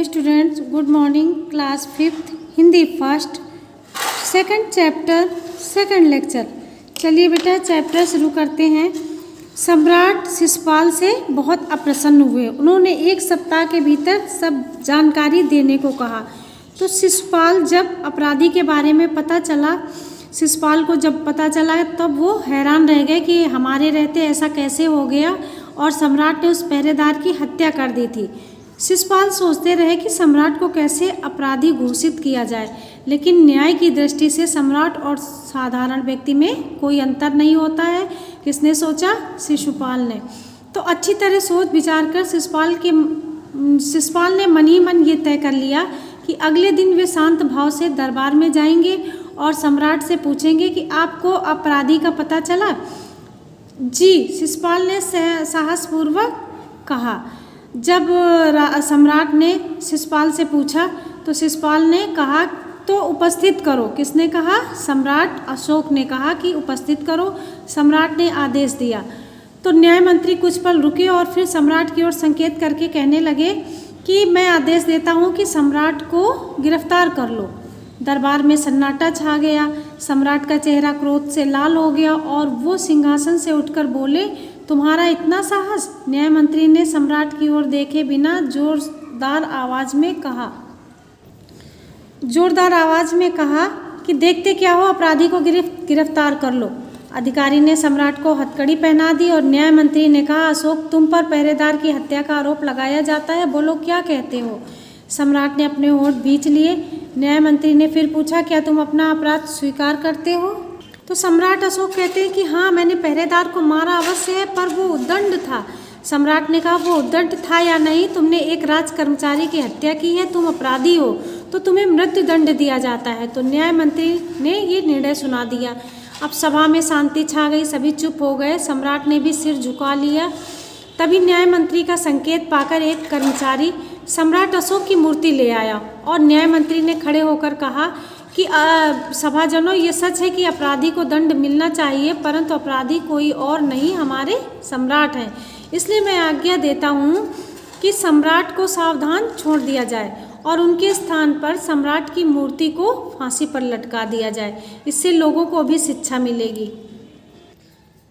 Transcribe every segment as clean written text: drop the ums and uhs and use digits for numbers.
Students, good morning. Class 5th Hindi first, second chapter, second lecture. चलिए बेटा chapter शुरू करते हैं। सम्राट शिशुपाल से बहुत अप्रसन्न हुए। उन्होंने 1 सप्ताह के भीतर सब जानकारी देने को कहा। तो शिशुपाल जब अपराधी के बारे में शिशुपाल को जब पता चला तब वो हैरान रह गए कि हमारे रहते ऐसा कैसे हो गया और सम्राट ने उस पहरेदार की हत्या कर दी थी। शिशुपाल सोचते रहे कि सम्राट को कैसे अपराधी घोषित किया जाए, लेकिन न्याय की दृष्टि से सम्राट और साधारण व्यक्ति में कोई अंतर नहीं होता है। किसने सोचा? शिशुपाल ने। तो अच्छी तरह सोच विचार कर शिशुपाल ने मन ही मन ये तय कर लिया कि अगले दिन वे शांत भाव से दरबार में जाएंगे और सम्राट से पूछेंगे कि आपको अपराधी का पता चला? जी, शिशुपाल ने साहसपूर्वक कहा। जब सम्राट ने शिशुपाल से पूछा तो शिशुपाल ने कहा तो उपस्थित करो। किसने कहा? सम्राट अशोक ने कहा कि उपस्थित करो। सम्राट ने आदेश दिया। तो न्याय मंत्री कुछ पल रुके और फिर सम्राट की ओर संकेत करके कहने लगे कि मैं आदेश देता हूँ कि सम्राट को गिरफ्तार कर लो। दरबार में सन्नाटा छा गया। सम्राट का चेहरा क्रोध से लाल हो गया और वो सिंहासन से उठकर बोले, तुम्हारा इतना साहस? न्याय मंत्री ने सम्राट की ओर देखे बिना जोरदार आवाज में कहा कि देखते क्या हो, अपराधी को गिरफ्तार कर लो। अधिकारी ने सम्राट को हथकड़ी पहना दी और न्याय मंत्री ने कहा, अशोक, तुम पर पहरेदार की हत्या का आरोप लगाया जाता है, बोलो क्या कहते हो? सम्राट ने अपने होंठ भींच लिए। न्याय मंत्री ने फिर पूछा, क्या तुम अपना अपराध स्वीकार करते हो? तो सम्राट अशोक कहते हैं कि हाँ, मैंने पहरेदार को मारा अवश्य है, पर वो उद्दंड था। सम्राट ने कहा, वो उद्दंड था या नहीं, तुमने एक राज कर्मचारी की हत्या की है, तुम अपराधी हो, तो तुम्हें मृत्यु दंड दिया जाता है। तो न्याय मंत्री ने ये निर्णय सुना दिया। अब सभा में शांति छा गई, सभी चुप हो गए। सम्राट ने भी सिर झुका लिया। तभी न्याय मंत्री का संकेत पाकर एक कर्मचारी सम्राट अशोक की मूर्ति ले आया और न्याय मंत्री ने खड़े होकर कहा कि सभाजनों, ये सच है कि अपराधी को दंड मिलना चाहिए, परंतु अपराधी कोई और नहीं, हमारे सम्राट हैं। इसलिए मैं आज्ञा देता हूँ कि सम्राट को सावधान छोड़ दिया जाए और उनके स्थान पर सम्राट की मूर्ति को फांसी पर लटका दिया जाए। इससे लोगों को भी शिक्षा मिलेगी।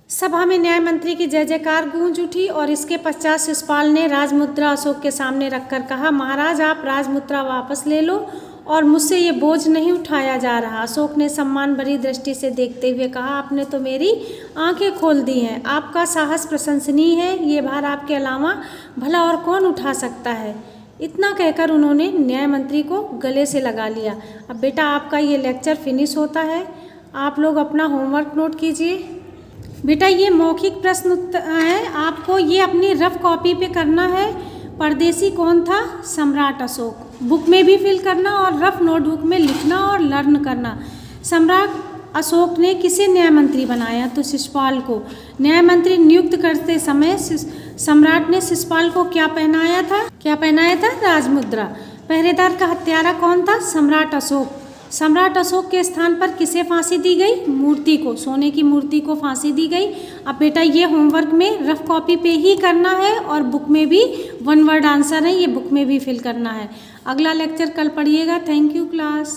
सभा में न्याय मंत्री की जय जयकार गूंज उठी और इसके पश्चात शिशुपाल ने राजमुद्रा अशोक के सामने रखकर कहा, महाराज, आप राजमुद्रा वापस ले लो और मुझसे ये बोझ नहीं उठाया जा रहा। अशोक ने सम्मान भरी दृष्टि से देखते हुए कहा, आपने तो मेरी आंखें खोल दी हैं। आपका साहस प्रशंसनीय है, ये भार आपके अलावा भला और कौन उठा सकता है? इतना कहकर उन्होंने न्याय मंत्री को गले से लगा लिया। अब बेटा आपका ये लेक्चर फिनिश होता है, आप लोग अपना होमवर्क नोट कीजिए। बेटा ये मौखिक प्रश्न उत्तर है, आपको ये अपनी रफ कॉपी पे करना है। परदेसी कौन था? सम्राट अशोक। बुक में भी फिल करना और रफ नोटबुक में लिखना और लर्न करना। सम्राट अशोक ने किसे न्याय मंत्री बनाया? तो शिशुपाल को। न्याय मंत्री नियुक्त करते समय सम्राट ने शिशुपाल को क्या पहनाया था? राजमुद्रा। पहरेदार का हत्यारा कौन था? सम्राट अशोक। सम्राट अशोक के स्थान पर किसे फांसी दी गई? मूर्ति को, सोने की मूर्ति को फांसी दी गई। अब बेटा ये होमवर्क में रफ कॉपी पे ही करना है और बुक में भी 1 वर्ड आंसर है, ये बुक में भी फिल करना है। अगला लेक्चर कल पढ़िएगा। Thank you class.